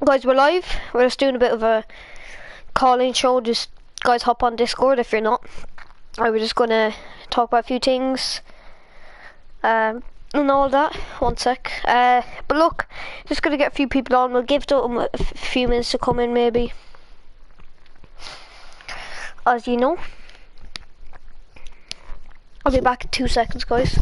Guys, we're live. We're just doing a bit of a call-in show. Just guys, hop on Discord if you're not. We're just gonna talk about a few things and all that. One sec. But look, just gonna get a few people on. We'll give them a few minutes to come in, maybe. As you know, I'll be back in 2 seconds, guys.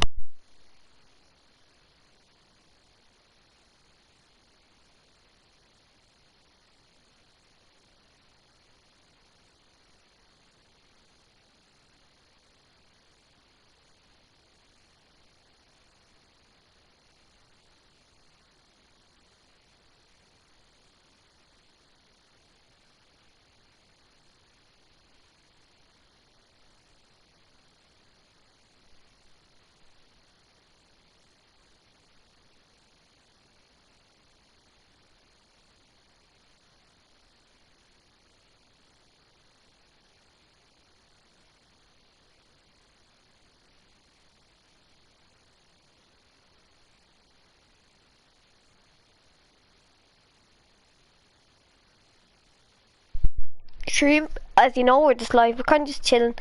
Stream, as you know, we're just live. We're kind of just chilling,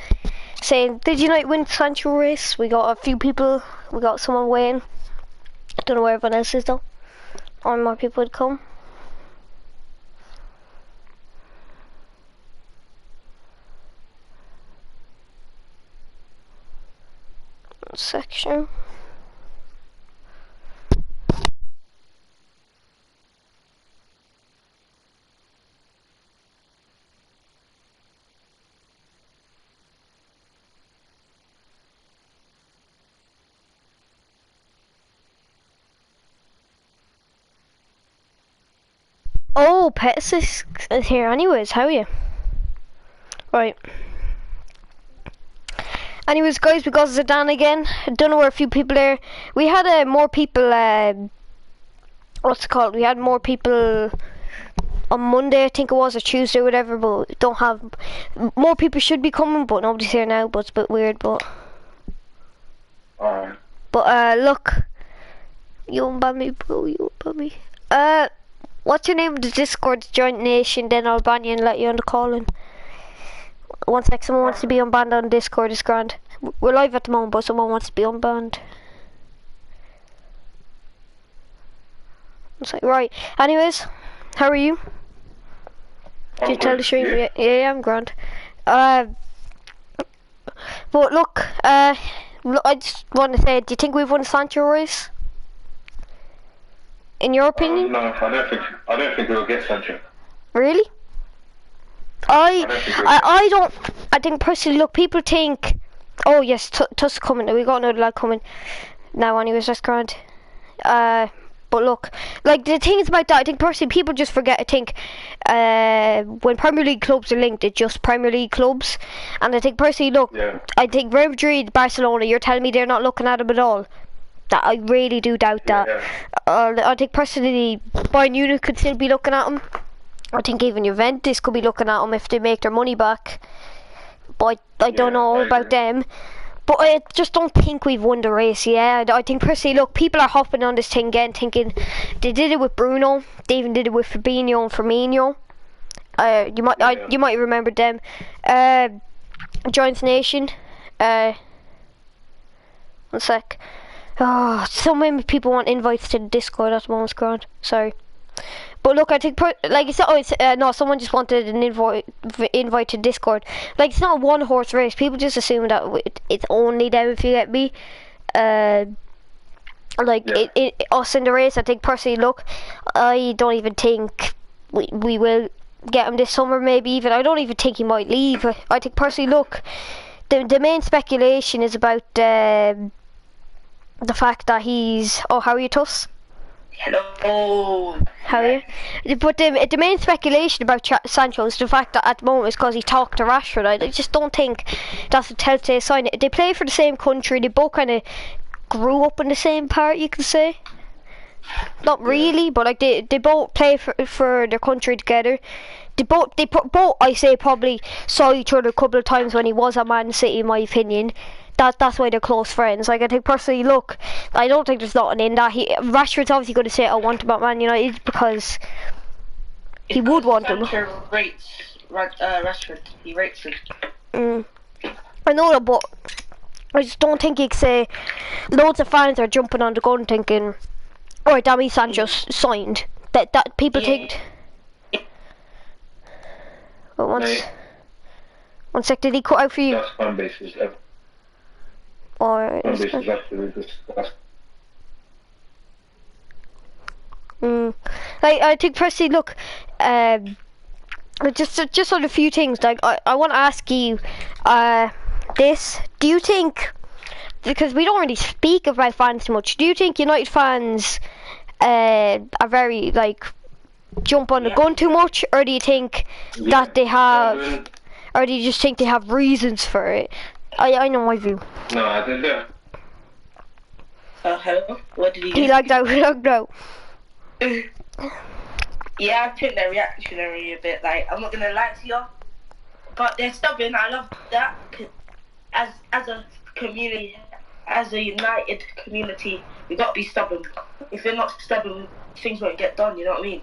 saying, did United win Sancho race? We got a few people. We got someone weighing. I don't know where everyone else is though. Or more people would come. Section. Oh, Pets is here anyways, how are you? Right. Anyways, guys, we got Zidane again. I don't know where a few people are. We had more people, what's it called? We had more people on Monday, I think it was, or Tuesday, whatever, but we don't have... More people should be coming, but nobody's here now, but it's a bit weird, but... Alright. But, look. You unban me, bro, you unban me. What's your name of the Discord joint nation, then I'll ban you and let you on the call in. One sec, someone wants to be unbanned on Discord, it's grand. We're live at the moment, but someone wants to be unbanned. It's like, right, anyways, how are you? Did you tell the stream? Yeah, I'm grand. But look, I just want to say, do you think we've won Sancho race? In your opinion? No, I don't think we'll get Sancho. Really? I don't. I think personally, look, people think, oh yes, Tusk coming. We got another lad coming now. Anyways, that's grand. But look, like the thing is about that, I think personally, people just forget. I think when Premier League clubs are linked, it's just Premier League clubs. And I think personally, look, I think Real Madrid, Barcelona, you're telling me they're not looking at them at all. That I really do doubt that. I think personally, Bayern Munich could still be looking at them. I think even Juventus could be looking at them if they make their money back. But I don't know about them. But I just don't think we've won the race. Yeah, I think personally, look, people are hopping on this thing again, thinking they did it with Bruno. They even did it with Fabinho and Firmino. You might remember them. Giants Nation. One sec. Oh, so many people want invites to the Discord at the moment, grand. Sorry. But look, I think, like, it's not, no, someone just wanted an invite to Discord. Like, it's not a one-horse race. People just assume that it's only them, if you get me. Us in the race, I think, personally, look, I don't even think we will get him this summer, maybe even. I don't even think he might leave. I think, personally, look, the main speculation is about, the fact that he's... Oh, how are you, Tuss? Hello. How are you? But the main speculation about Sancho is the fact that at the moment is because he talked to Rashford. I just don't think that's a telltale sign. They play for the same country. They both kind of grew up in the same part, you can say. Not really, but like they both play for their country together. They both I say probably saw each other a couple of times when he was at Man City, in my opinion. That's why they're close friends. Like, I think personally, look, I don't think there's nothing in that. Rashford's obviously going to say I want him at Man United because he would want him. Sancho rates Rashford. He rates him. I know that, but I just don't think you can say loads of fans are jumping on the gun thinking, alright, that means Sancho signed. That people think. But one sec, did he cut out for you? That's fan bases. Or Fan bases absolutely disgusting. Like, I think personally, look, just on a few things. Like, I want to ask you, this. Do you think, because we don't really speak about fans much, do you think United fans are very, like, jump on the gun too much, or do you think that they have, or do you just think they have reasons for it? I know my view. No, I think that. Hello? What did He lagged out. Yeah, I think they're reactionary a bit. Like, I'm not gonna lie to you, but they're stubborn. I love that. As a community, as a united community, we gotta be stubborn. If you're not stubborn, things won't get done. You know what I mean?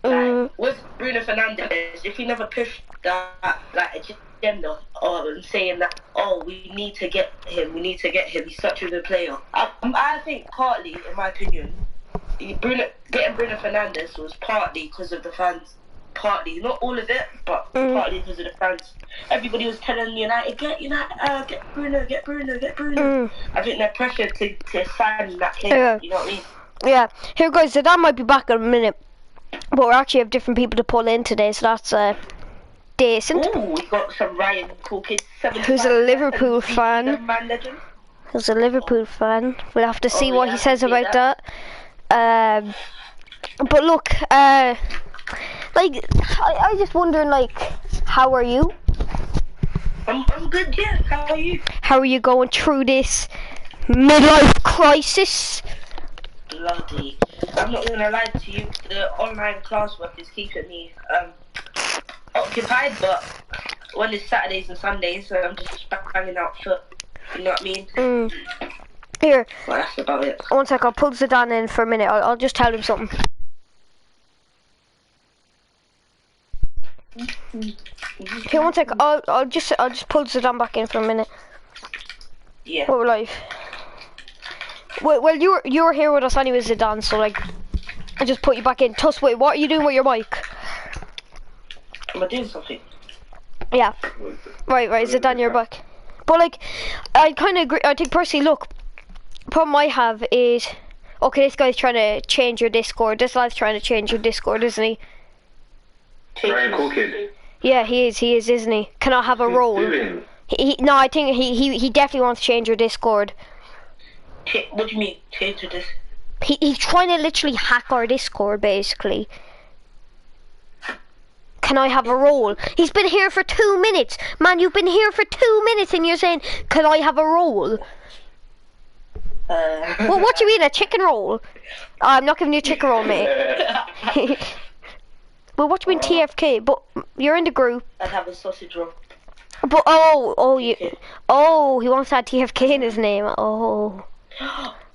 Like, with Bruno Fernandes, if he never pushed that agenda or saying that, oh, we need to get him, he's such a good player. I think partly, in my opinion, getting Bruno Fernandes was partly because of the fans. Partly, not all of it, but partly because of the fans. Everybody was telling United, get Bruno. I think they're pressured to sign that player. You know what I mean? Yeah. Here goes. So that might be back in a minute. But we actually have different people to pull in today, so that's decent. Ooh, we got some Ryan cool kids. Who's a Liverpool fan? Who's a Liverpool fan? We'll have to see what he says about that. But look, like, I just wondering, like, how are you? I'm good, yeah. How are you? How are you going through this midlife crisis? Bloody. I'm not gonna lie to you, the online classwork is keeping me occupied, but when it's Saturdays and Sundays, I'm just banging out foot. You know what I mean? Here. Well, that's about it. One sec, I'll pull Zidane in for a minute. I'll just tell him something. Here, one sec. I'll just pull Zidane back in for a minute. Yeah. What we're live. Well, you were here with us anyway, Zidane. So like, I just put you back in. Tuss, wait, what are you doing with your mic? Am I doing something? Yeah. Right, Zidane, you're back. But like, I kind of agree. I think personally, look, problem I have is, okay, this guy's trying to change your Discord. This lad's trying to change your Discord, isn't he? Very cool kid. Yeah, he is, isn't he? Can I have a role? No, I think he definitely wants to change your Discord. What do you mean, change your Discord? He's trying to literally hack our Discord, basically. Can I have a role? He's been here for 2 minutes. Man, you've been here for 2 minutes and you're saying, can I have a role? Well, what do you mean, a chicken roll? I'm not giving you a chicken roll, mate. Well, what do you mean TFK? But you're in the group. I'd have a sausage roll. But, he wants to add TFK in his name. Oh,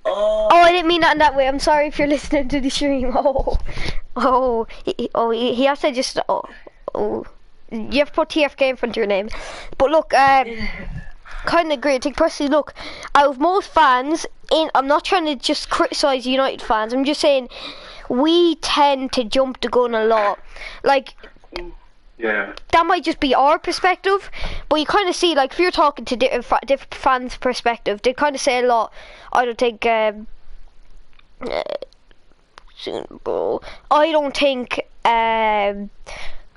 I didn't mean that in that way. I'm sorry if you're listening to the stream. He has to just, you have to put TFK in front of your name. But look, kind of agree. I think personally, look, out of most fans, I'm not trying to just criticise United fans. I'm just saying, we tend to jump the gun a lot. Like, yeah, that might just be our perspective, but you kind of see, like, if you're talking to different fans' perspective, they kind of say a lot. I don't think,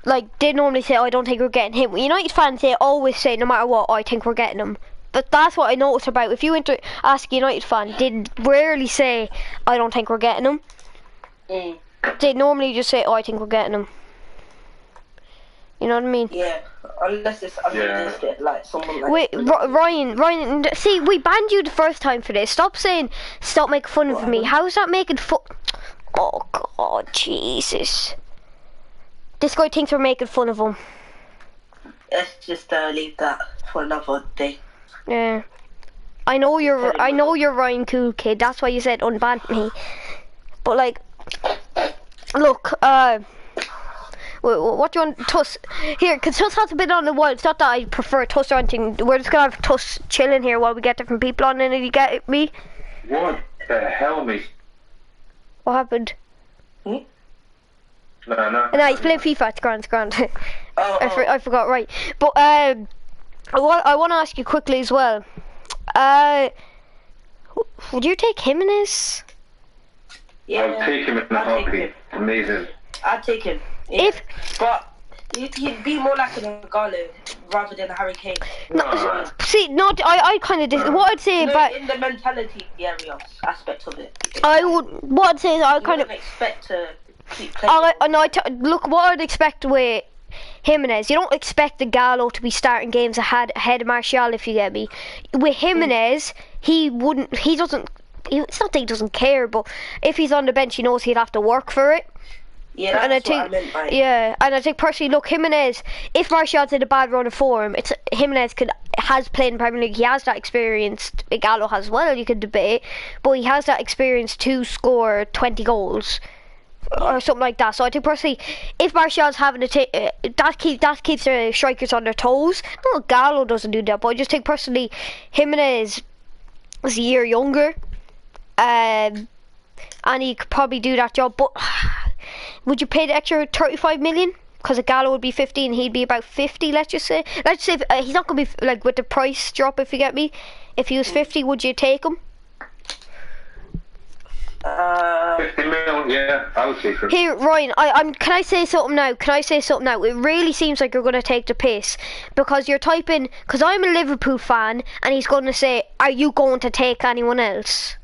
like, they normally say, I don't think we're getting him. United fans, they always say, no matter what, I think we're getting him. But that's what I noticed about, if you ask a United fan, they rarely say, I don't think we're getting him. They normally just say, I think we're getting him. You know what I mean? Yeah, unless it's unrealistic, like someone like... Wait, Ryan, see, we banned you the first time for this. Stop making fun of me. How is that making fun? Oh, God, Jesus. This guy thinks we're making fun of him. Let's just leave that for another day. Yeah. I know you're Ryan Cool Kid. That's why you said unban me. But like, look, What do you want, Tuss? Here, because Tuss hasn't been on a while. It's not that I prefer Tuss or anything. We're just gonna have Tuss chilling here while we get different people on, and you get me? What the hell, mate? What happened? No. No, he's playing FIFA. It's grand. I forgot, right. But I want to ask you quickly as well. Would you take Jimenez? Yeah, I'll take him in the heartbeat. Amazing. I'd take him. Yeah. But he'd be more like an Igalo rather than a Harry Kane. No. See, I kind of what I'd say about in the mentality area aspect of it. What I'd say is I kind of expect to keep playing. Look, what I'd expect with Jimenez, you don't expect the Gallo to be starting games ahead of Martial, if you get me. With Jimenez, it's not that he doesn't care, but if he's on the bench, he knows he'd have to work for it. Yeah, that's what I meant by it. Yeah, and I think personally, look, Jimenez, if Martial's in a bad run of form, Jimenez has played in Premier League. He has that experience. Gallo has as well. You could debate, but he has that experience to score 20 goals or something like that. So I think personally, if Martial's having to that keeps the strikers on their toes. No, Gallo doesn't do that, but I just think personally, Jimenez is a year younger, and he could probably do that job, but. Would you pay the extra 35 million? Because a Gallo would be 50 and he'd be about 50, let's just say. Let's say he's not going to be, like, with the price drop, if you get me. If he was 50, would you take him? 50 mil, yeah, I would take him. Here, Ryan, can I say something now? It really seems like you're going to take the piss. Because you're typing, because I'm a Liverpool fan, and he's going to say, are you going to take anyone else?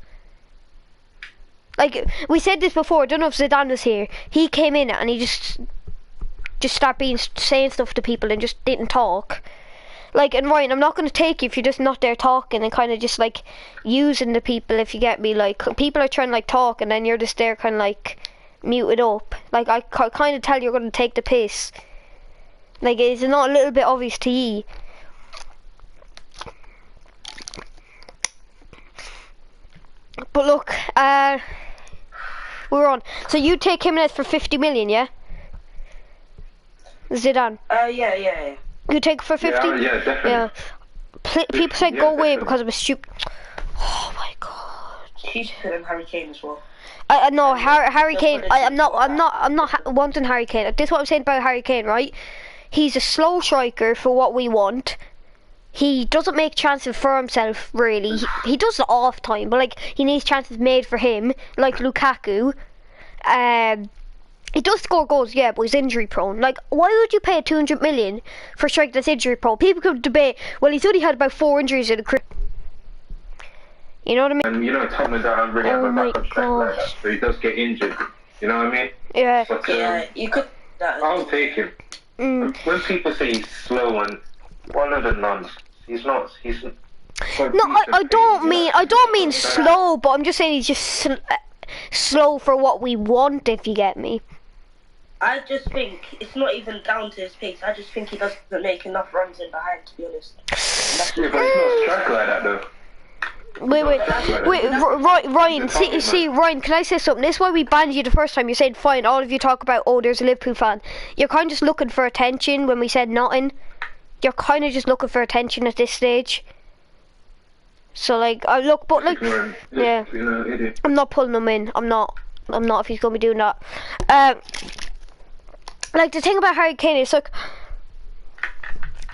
Like, we said this before, I don't know if Zidane was here. He came in and he just started saying stuff to people and just didn't talk. Like, and Ryan, I'm not going to take you if you're just not there talking and kind of just, like, using the people, if you get me. Like, people are trying to, like, talk and then you're just there kind of, like, muted up. Like, I kind of tell you're going to take the piss. Like, it's not a little bit obvious to you. But look, we're on. So you take Jimenez for 50 million, yeah? Zidane. Yeah. You take it for 50? Yeah, definitely. Yeah. People say go away definitely. because of a stupid. Oh my god. Cheaper than Harry Kane as well. No, Harry Kane. I'm not wanting Harry Kane. This is what I'm saying about Harry Kane, right? He's a slow striker for what we want. He doesn't make chances for himself, really. He does it off time, but like he needs chances made for him, like Lukaku. He does score goals, yeah, but he's injury prone. Like, why would you pay 200 million for a striker that's injury prone? People could debate, well, he's only had about 4 injuries in a career. You know what I mean? And you know, Tottenham don't really have a backup striker like that, so he does get injured. You know what I mean? Yeah. But, Yeah, you could. I'll take him. When people say he's slow and one of the nuns, he's not. He's. No, I don't mean slow, but I'm just saying he's just slow for what we want, if you get me. I just think it's not even down to his pace. I just think he doesn't make enough runs in behind, to be honest. Yeah, but he's not a striker like that, though. Wait, Ryan, see, Ryan, can I say something? This is why we banned you the first time. You said, fine, all of you talk about, oh, there's a Liverpool fan. You're kind of just looking for attention when we said nothing. You're kind of just looking for attention at this stage. So, like, look, but, like, yeah, I'm not pulling him in. I'm not if he's going to be doing that. Like, the thing about Harry Kane is, like,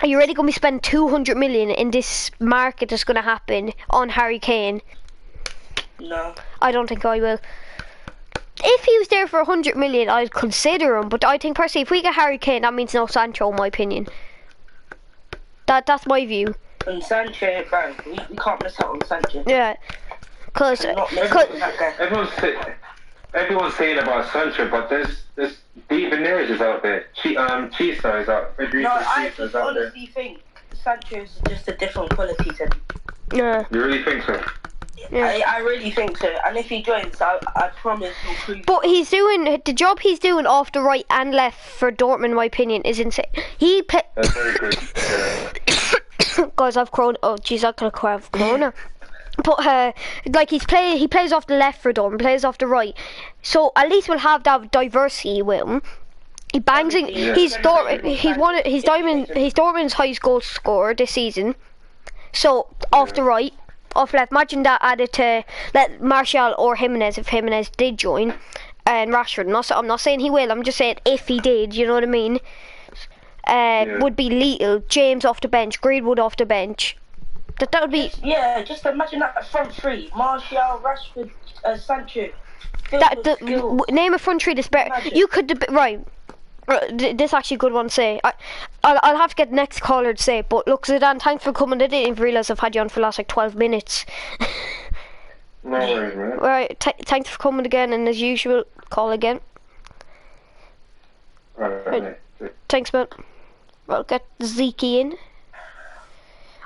are you really going to be spending 200 million in this market that's going to happen on Harry Kane? No. I don't think I will. If he was there for 100 million, I'd consider him. But I think personally, if we get Harry Kane, that means no Sancho, in my opinion. That's my view. And Sancho, bro, we can't miss out on Sancho. Yeah. Because everyone's saying about Sancho, but there's David Neres is out there. Chisa is out. No, I just honestly think Sancho is just a different quality to him. Yeah. You really think so? Yeah. I really think so. And if he joins, I promise he'll prove. But he's doing the job he's doing off the right and left for Dortmund, in my opinion, is insane. That's very good. Yeah. Guys, I've corona. Oh, jeez, I could have corona. But like he plays off the left for Dortmund, plays off the right. So at least we'll have that diversity with him. He bangs in. Yeah. He's Dortmund's highest goal scorer this season. So off the right, off left. Imagine that added to let Martial or Jimenez, if Jimenez did join, and Rashford. I'm not saying he will. I'm just saying if he did. You know what I mean? Would be lethal. James off the bench. Greenwood off the bench. That would be. Yeah, just imagine that front three: Martial, Rashford, Sancho. Name a front three that's better. Imagine. You could right. This is actually a good one to say. I'll have to get the next caller to say it, but look, Zidane, thanks for coming. I didn't even realise I've had you on for the last like 12 minutes. No worries, man. Right, thanks for coming again, and as usual, call again. Right. Thanks, man. I'll get Zeke in.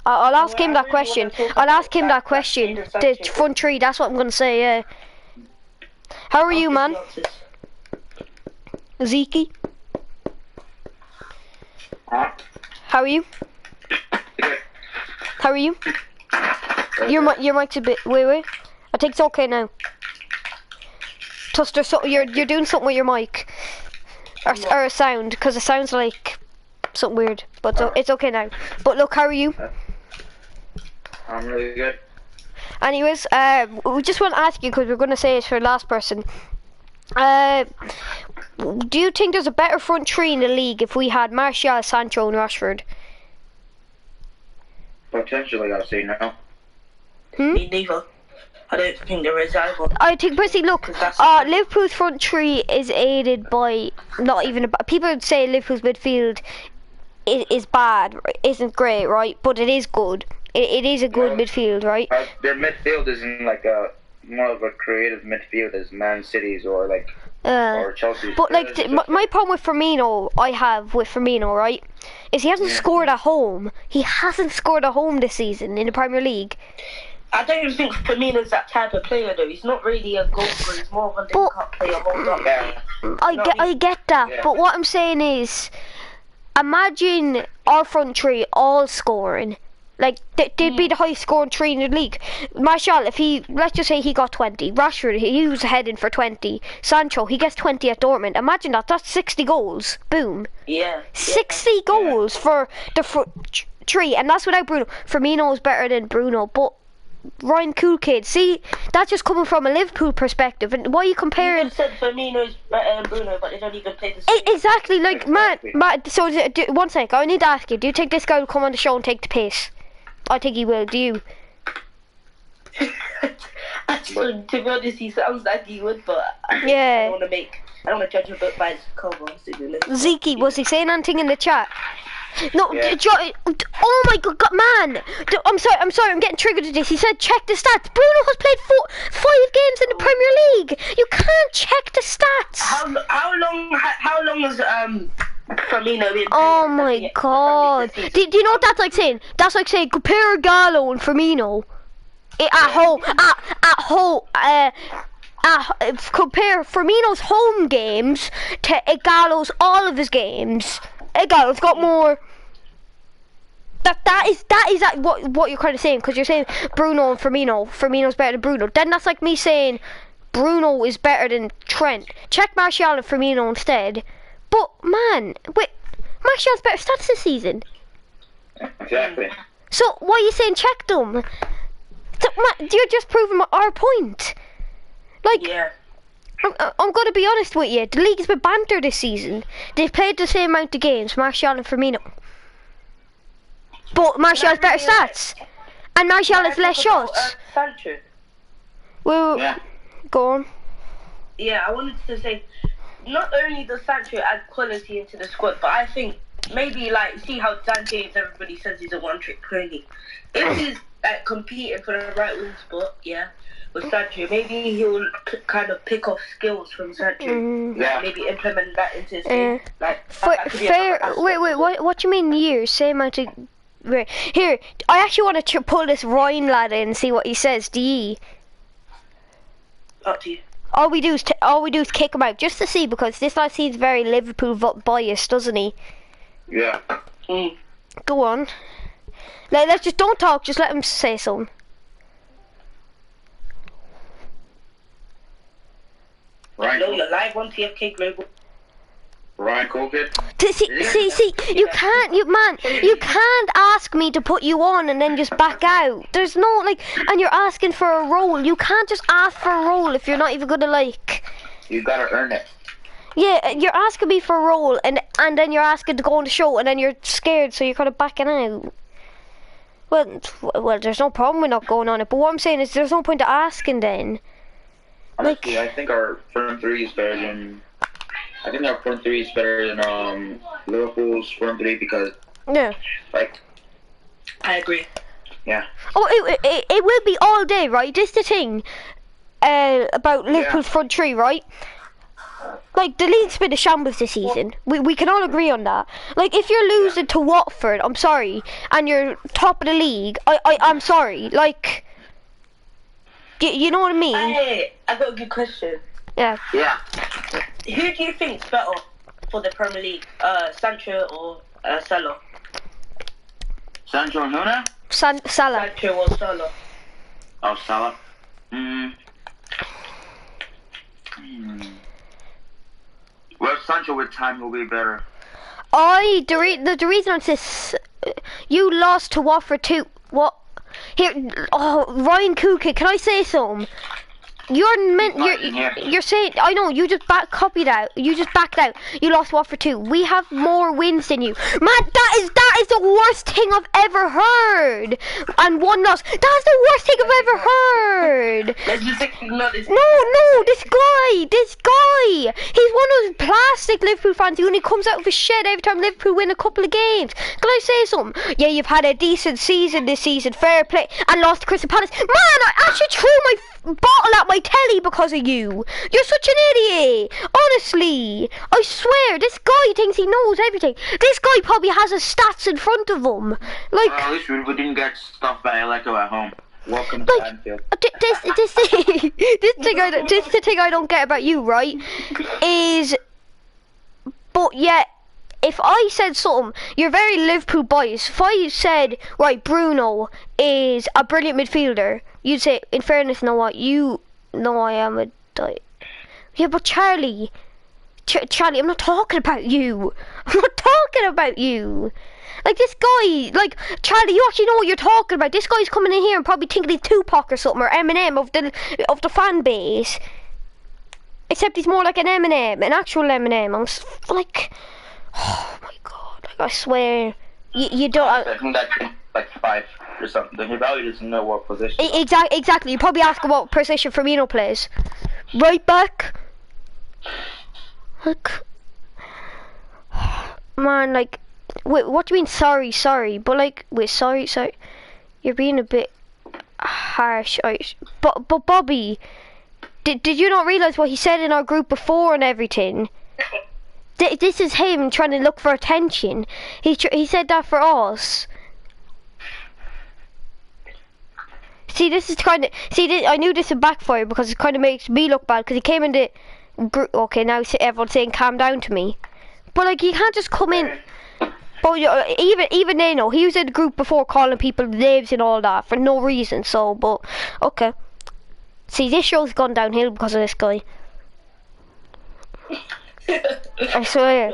I'll ask him that question. I'll ask him that question. The front three, that's what I'm going to say, yeah. How are you, man? Zeke? How are you? How are you? Your mic's a bit. Wait. I think it's okay now. Tuster, so you're doing something with your mic, or a sound, because it sounds like something weird. But it's okay now. But look, how are you? I'm really good. Anyways, we just want to ask you, because we're going to say it for the last person. Do you think there's a better front three in the league if we had Martial, Sancho and Rashford? Potentially, I'll say no. Me neither. I don't think there is either. I think personally, look, Liverpool's front three is aided by not even people would say Liverpool's midfield is bad, isn't great, right? But it is good. It is a good midfield, right? Their midfield isn't like more of a creative midfield as Man City's or like or Chelsea's. But like my problem with Firmino, right, is he hasn't scored at home. He hasn't scored at home this season in the Premier League. I don't even think Firmino's that type of player though. He's not really a goal scorer. He's more of a link-up player. Hold up. I get that, but what I'm saying is, imagine our front three all scoring. Like, they'd be the highest scoring three in the league. Martial, let's just say he got 20. Rashford, he was heading for 20. Sancho, he gets 20 at Dortmund. Imagine that's 60 goals. Boom. Yeah. 60 goals for the front three, and that's without Bruno. Firmino is better than Bruno, but Ryan Cool Kid, see, that's just coming from a Liverpool perspective. And why are you comparing? You said Firmino's better than Bruno, but they don't even play the same. Exactly, like, Matt, so, one sec, I need to ask you, do you think this guy will come on the show and take the piss? I think he will. Do you? To be honest, he sounds like he would, but I don't want to judge a book by its cover. Zeke, was he saying anything in the chat? No, oh my god, man! I'm sorry, I'm getting triggered at this. He said check the stats. Bruno has played 5 games in the Premier League. You can't check the stats. How long has Firmino been? Oh my god! Do you know what that's like saying? That's like saying compare Gallo and Firmino. Compare Firmino's home games to Gallo's all of his games. Gallo's got more. That is what you're kind of saying, because you're saying Bruno and Firmino's better than Bruno. Then that's like me saying Bruno is better than Trent. Check Martial and Firmino instead. But man, wait, Martial's better stats this season. Exactly. So why are you saying check them? So, you're just proving our point. Like, I'm going to be honest with you. The league's been banter this season. They've played the same amount of games, Martial and Firmino. But Martial has better stats. And Martial has less shots. Sancho. Well, go on. Yeah, I wanted to say, not only does Sancho add quality into the squad, but I think maybe, like, see how Dan James, everybody says he's a one-trick pony. If he's competing for the right wing spot, with Sancho, maybe he'll kind of pick off skills from Sancho. Maybe implement that into his game. Like, fair. Wait. What do you mean years? Same amount of. Right. Here, I actually want to pull this Ryan lad in and see what he says. Do ye? Up to you. All we do is kick him out just to see, because this lad seems very Liverpool biased, doesn't he? Yeah. Go on. Let's just don't talk. Just let him say something. Right. Hello, you're live on TFK Global. Ryan Cookett. See, you can't ask me to put you on and then just back out. There's no, like, and you're asking for a role. You can't just ask for a role if you're not even gonna, like... You gotta earn it. Yeah, you're asking me for a role, and then you're asking to go on the show, and then you're scared, so you're kind of backing out. Well, there's no problem with not going on it, but what I'm saying is there's no point to asking then. Honestly, I think our front three is better than... I think our front three is better than Liverpool's front three because... Yeah. Like... I agree. Yeah. Oh, it will be all day, right? This is the thing about Liverpool's front three, right? Like, the league's been a shambles this season. We can all agree on that. Like, if you're losing to Watford, I'm sorry, and you're top of the league, I'm sorry. Like, you know what I mean? Hey, I got a good question. Yeah. Yeah. Who do you think's better for the Premier League? Sancho or Salah? Sancho and who now? Salah. Sancho or Salah? Oh, Salah. Well, Sancho with time will be better. The reason I'm this, you lost to Watford too. What? Here, Ryan Cookett, can I say something? You're saying, I know, you just copied out, you just backed out, you lost Watford too. We have more wins than you. Man, that is the worst thing I've ever heard. And one loss, that's the worst thing I've ever heard. Let's just ignore this. No, this guy, he's one of those plastic Liverpool fans who only comes out of his shed every time Liverpool win a couple of games. Can I say something? Yeah, you've had a decent season this season, fair play, and lost to Crystal Palace. Man, I actually threw my bottle at my telly because of you. You're such an idiot. Honestly, I swear, this guy thinks he knows everything. This guy probably has his stats in front of him. Like, at least we didn't get stuffed by Electo at home. Welcome to Anfield. This thing I don't get about you, right? Is, but yet, if I said something, you're very Liverpool biased. If I said, right, Bruno is a brilliant midfielder, you'd say, in fairness, Noah, you know I am a... Yeah, but Charlie, I'm not talking about you. I'm not talking about you. Like, this guy, like, Charlie, you actually know what you're talking about. This guy's coming in here and probably thinking he's Tupac or something, or Eminem of the fan base. Except he's more like an Eminem, an actual Eminem. I'm like... Oh my god, like, I swear, you don't... I think that's like 5 or something. He probably doesn't know what position. Exactly, you probably ask him what position Firmino plays. Right back? Like... Man, like... Wait, what do you mean sorry? But like, wait, sorry. You're being a bit harsh. But Bobby, did you not realise what he said in our group before and everything? This is him trying to look for attention. He said that for us. See, this is kind of... See, I knew this would backfire because it kind of makes me look bad because he came in the group... Okay, now everyone's saying calm down to me. But, like, you can't just come in... But even they know. He was in the group before calling people names and all that for no reason, so... But, okay. See, this show's gone downhill because of this guy. I swear.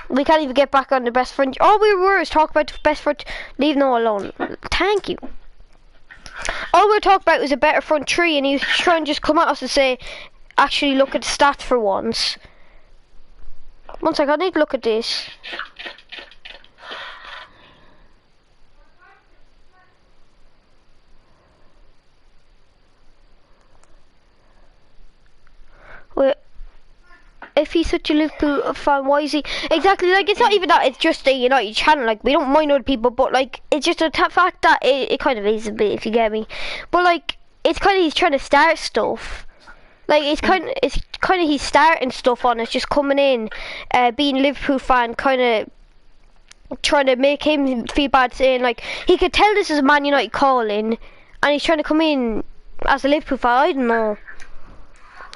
We can't even get back on the best friend. All we were is talk about the best friend. Leave Noah alone. Thank you. All we were talking about was a better front three, and he was trying to just come at us and say, actually look at the stats for once. One sec, I need to look at this. Wait. If he's such a Liverpool fan, why is he... Exactly, like, it's not even that, it's just a United channel, like, we don't mind other people, but, like, it's just a fact that it kind of is a bit, if you get me. But, like, it's kind of he's trying to start stuff. Like, it's kind of he's starting stuff on us, just coming in, being a Liverpool fan, kind of trying to make him feel bad, saying, like, he could tell this is a Man United calling, and he's trying to come in as a Liverpool fan, I don't know.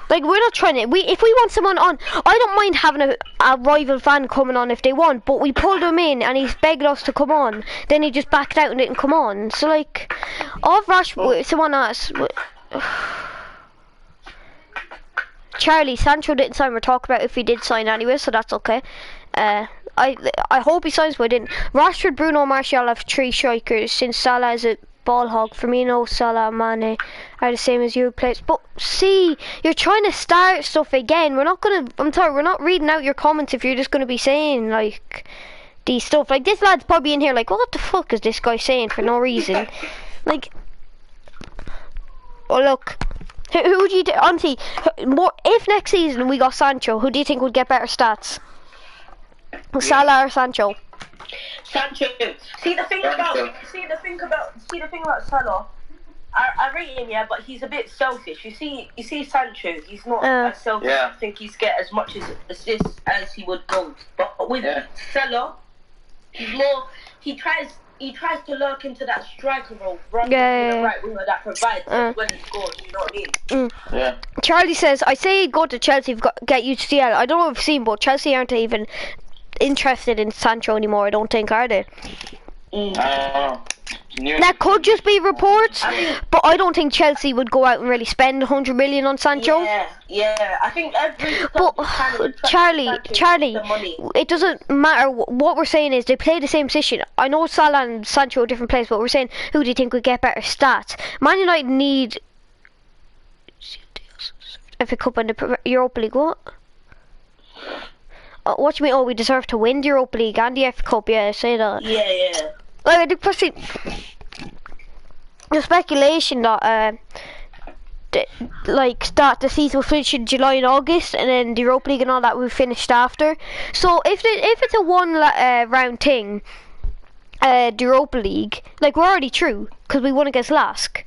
Like, we're not trying to... If we want someone on... I don't mind having a rival fan coming on if they want, but we pulled him in and he's begged us to come on. Then he just backed out and didn't come on. So, like... Someone asked... Charlie, Sancho didn't sign. We're talking about if he did sign anyway, so that's okay. I hope he signs, but I didn't. Rashford, Bruno, Martial have 3 strikers since Salah is a ball hog. Firmino, Salah, Mane are the same as you players. But see, you're trying to start stuff again. We're not gonna. I'm sorry, we're not reading out your comments if you're just gonna be saying like these stuff. Like this lad's probably in here like, what the fuck is this guy saying for no reason? Like, oh look. Who do you honestly? If next season we got Sancho, who do you think would get better stats? Salah or Sancho? Sancho. See the thing about Salah. I rate him, yeah, but he's a bit selfish. You see Sancho. He's not as selfish. Yeah. I think he's get as much as assists as he would goals. But with Salah, he's more. He tries to lurk into that striker role rather than the right winger that provides when he scores, you know what I mean? Yeah. Charlie says, I say go to Chelsea, get UCL. I don't know if you've seen, but Chelsea aren't even interested in Sancho anymore, I don't think, are they? That could just be reports, but I don't think Chelsea would go out and really spend 100 million on Sancho. Yeah. I think every. But Charlie, it doesn't matter. What we're saying is they play the same position. I know Salah and Sancho are different players, but we're saying who do you think would get better stats? Man United need FA Cup and the Europa League. What? What do you mean? Oh, we deserve to win the Europa League and the FA Cup. Yeah, say that. Yeah. Like, I think personally, the speculation that that the season will finish in July and August, and then the Europa League and all that will finished after. So if it's a one round thing, the Europa League, like we're already through because we won against Lask.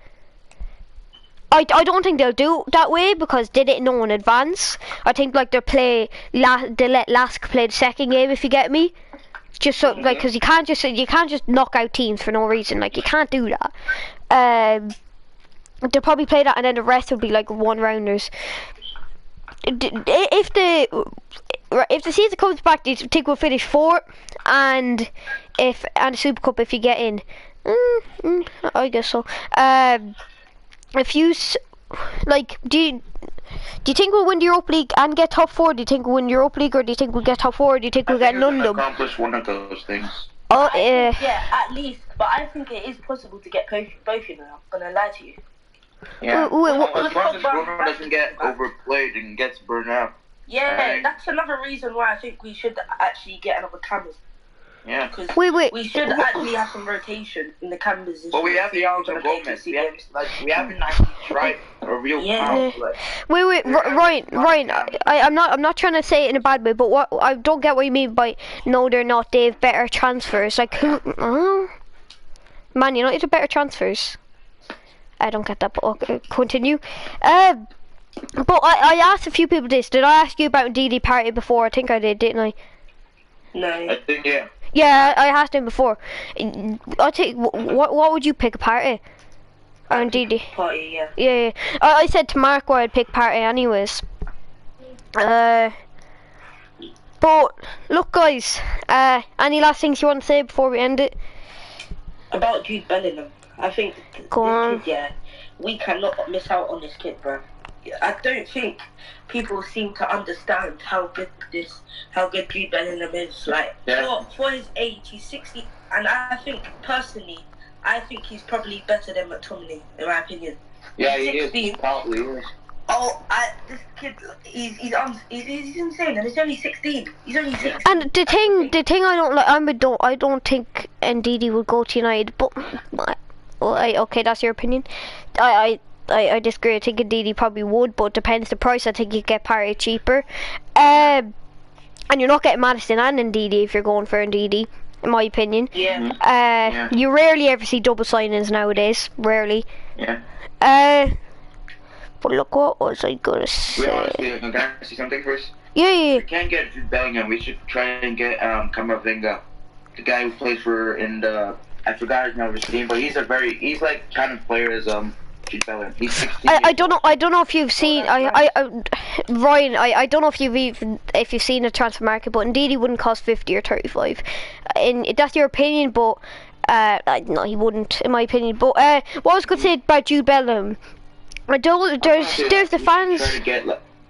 I don't think they'll do it that way because they didn't know in advance. I think like they let Lask play the second game, if you get me. Just so like, because you can't just knock out teams for no reason. Like you can't do that. They'll probably play that, and then the rest will be like one rounders. If the season comes back, do you think we'll finish 4th? And the Super Cup if you get in, I guess so. If you do you think we'll win the Europa League and get top 4? Do you think we'll win the Europa League, or do you think we'll get top 4? Or do you think we'll get none of them? Accomplish one of those things. Oh, yeah, at least. But I think it is possible to get both. You know, I'm gonna lie to you. Yeah. As long as Bruno doesn't get overplayed and gets burned out. Yeah, that's another reason why I think we should actually get another canvas. Yeah. Because we should actually have some rotation in the canvas. But we have the Alonso Gomez. We haven't actually tried a real play. Wait, Ryan. I'm not trying to say it in a bad way, but what I don't get what you mean by no, they're not. They have better transfers. Like who? Man United have better transfers. I don't get that, but okay, continue. But I asked a few people this. Did I ask you about DD Party before? I think I did, didn't I? No. I think yeah. Yeah, I asked him before. I think what would you pick, a Party? Or DD? Party, yeah. Yeah. I said to Mark where I'd pick Party anyways. But look, guys. Any last things you want to say before we end it? About Jude Bellingham, I think Go kid, we cannot miss out on this kid, bro. I don't think people seem to understand how good Jude Bellingham is. Like for his age, he's 60, and I think personally, he's probably better than McTominay in my opinion. Yeah, he is. Probably is. Oh, this kid, he's insane, and he's only 16. He's only 16. And the thing I don't like, I don't think Ndidi would go to United, but okay, that's your opinion. I disagree. I think Ndidi probably would, but it depends the price. I think you'd get Party cheaper. And you're not getting Madison and Ndidi if you're going for Ndidi, in my opinion. Yeah. You rarely ever see double signings nowadays. Rarely. Yeah. But look, what was I gonna say? Can I see something first? Yeah. We can't get Jude Bellingham. We should try and get Camavinga, the guy who plays I forgot his name, but he's like kind of player as Jude Bellingham. He's 16. I don't know if you've seen Ryan. I don't know if you've seen the transfer market, but indeed he wouldn't cost 50 or 35. And that's your opinion, but no, he wouldn't, in my opinion. But what I was going to say about Jude Bellingham, there's the fans.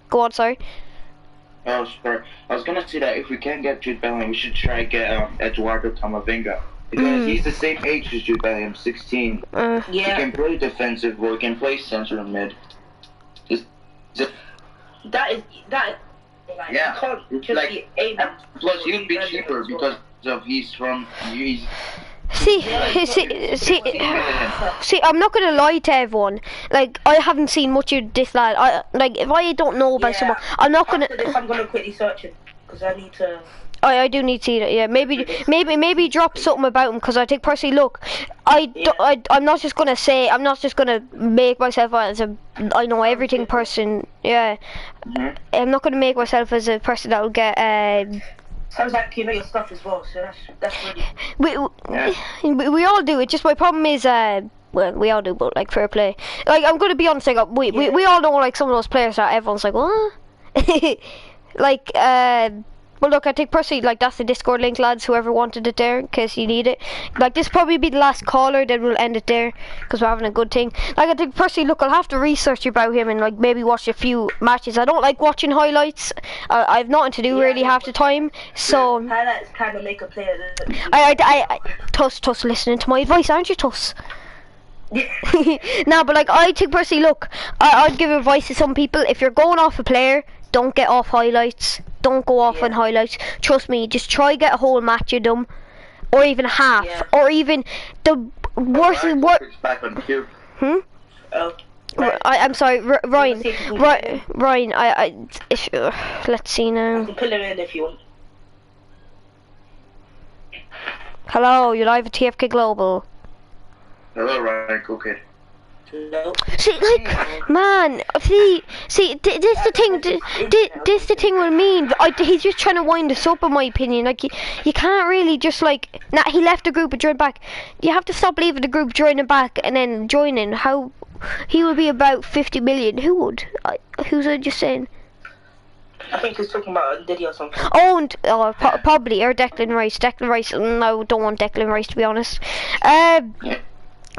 Go on, sorry. Oh, sorry. I was gonna say that if we can't get Jude Bellingham, we should try to get Eduardo Camavinga. Because he's the same age as Jude Bellingham, 16. Yeah. He can play defensive or he can play central mid. That. Like, Yeah. you can't just Like, be aiming. plus, he'd be cheaper because of he's. See, I'm not gonna lie to everyone. Like, I haven't seen much of this lad. If I don't know about someone, I'm not gonna. After this, I'm gonna quickly search him because I need to. I do need to see that. Yeah, maybe drop something about him because I think personally, look, I'm not just gonna make myself as a I know everything person. Yeah, I'm not gonna make myself as a person that will get. Sounds like you know your stuff as well, so that's really. We all do it. Just my problem is well, we all do, but like fair play. Like I'm gonna be honest, like we all know like some of those players that everyone's like what, like Well, look, I think personally, like, that's the Discord link, lads, whoever wanted it there, in case you need it. Like, this probably be the last caller, then we'll end it there, because we're having a good thing. Like, I think personally, look, I'll have to research about him and, like, maybe watch a few matches. I don't like watching highlights. I have nothing to do really half the time, so... Highlights kind of make a player. Tuss, listening to my advice, aren't you, Tuss? No, but, like, I think personally, look, I'd give advice to some people. If you're going off a player, don't get off highlights. Don't go off on highlights. Trust me, just try get a whole match of them, or even half, or even the worst. Back on cue. I'm sorry, Ryan. Ryan. Let's see now. I can pull him in if you want. Hello, you're live at TFK Global. Hello, Ryan. Cool kid. No. See, like, man, this the thing. This the thing with me. He's just trying to wind us up, in my opinion. Like, you can't really just like. Nah, he left the group and joined back. You have to stop leaving the group, joining back, and then joining. How he will be about 50 million. Who would? Who's I just saying? I think he's talking about Diddy or something. Probably or Declan Rice. Declan Rice. No, don't want Declan Rice, to be honest.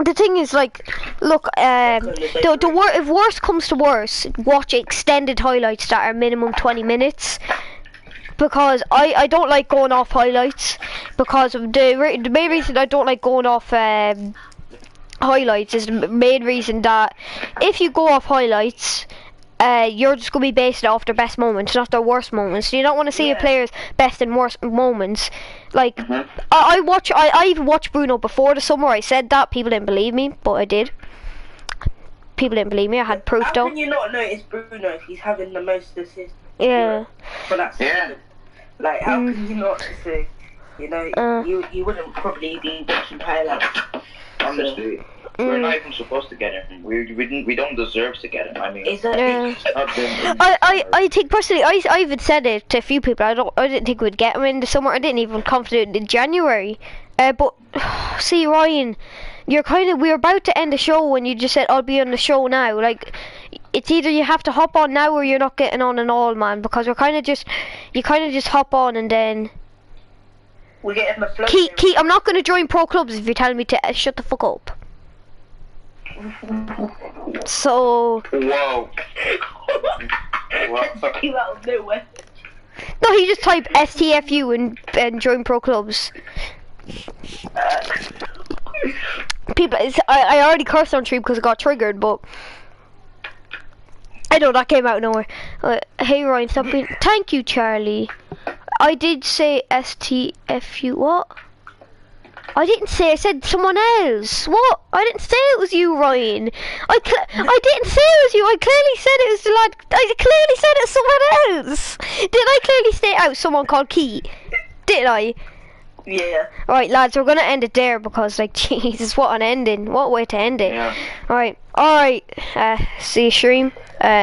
The thing is, like, look, if worst comes to worst, watch extended highlights that are minimum 20 minutes. Because I don't like going off highlights. Because of the main reason I don't like going off highlights is the main reason that if you go off highlights, you're just going to be based off their best moments, not their worst moments. So you don't want to see a player's best and worst moments. Like, I even watched Bruno before the summer. I said that. People didn't believe me, but I did. People didn't believe me. I had proof, though. How can you not notice Bruno if he's having the most assists? Yeah. For that season? Like, how can you not say, you know, you wouldn't probably be watching highlights. Honestly. We're not even supposed to get him. We don't deserve to get him. I mean, I think personally, I even said it to a few people. I didn't think we'd get him in the summer. I didn't even confident in January. But see, Ryan, you're we're about to end the show when you just said I'll be on the show now. Like, it's either you have to hop on now or you're not getting on at all, man. Because you kind of just hop on and then. We're getting the flow. Key, I'm not going to join pro clubs if you're telling me to shut the fuck up. So. Whoa. What? Came out of nowhere. No, he just typed STFU and join pro clubs. People, I already cursed on stream because I got triggered, but I know that came out of nowhere. Hey Ryan, stop being. Thank you, Charlie. I did say STFU. What? I didn't say. I said someone else. What? I didn't say it was you, Ryan. I didn't say it was you. I clearly said it was the lad. I clearly said it was someone else. Did I clearly state out someone called Key? Did I? Yeah. Alright, lads, we're gonna end it there because, like, Jesus, what an ending. What way to end it. Yeah. Alright. See you, stream.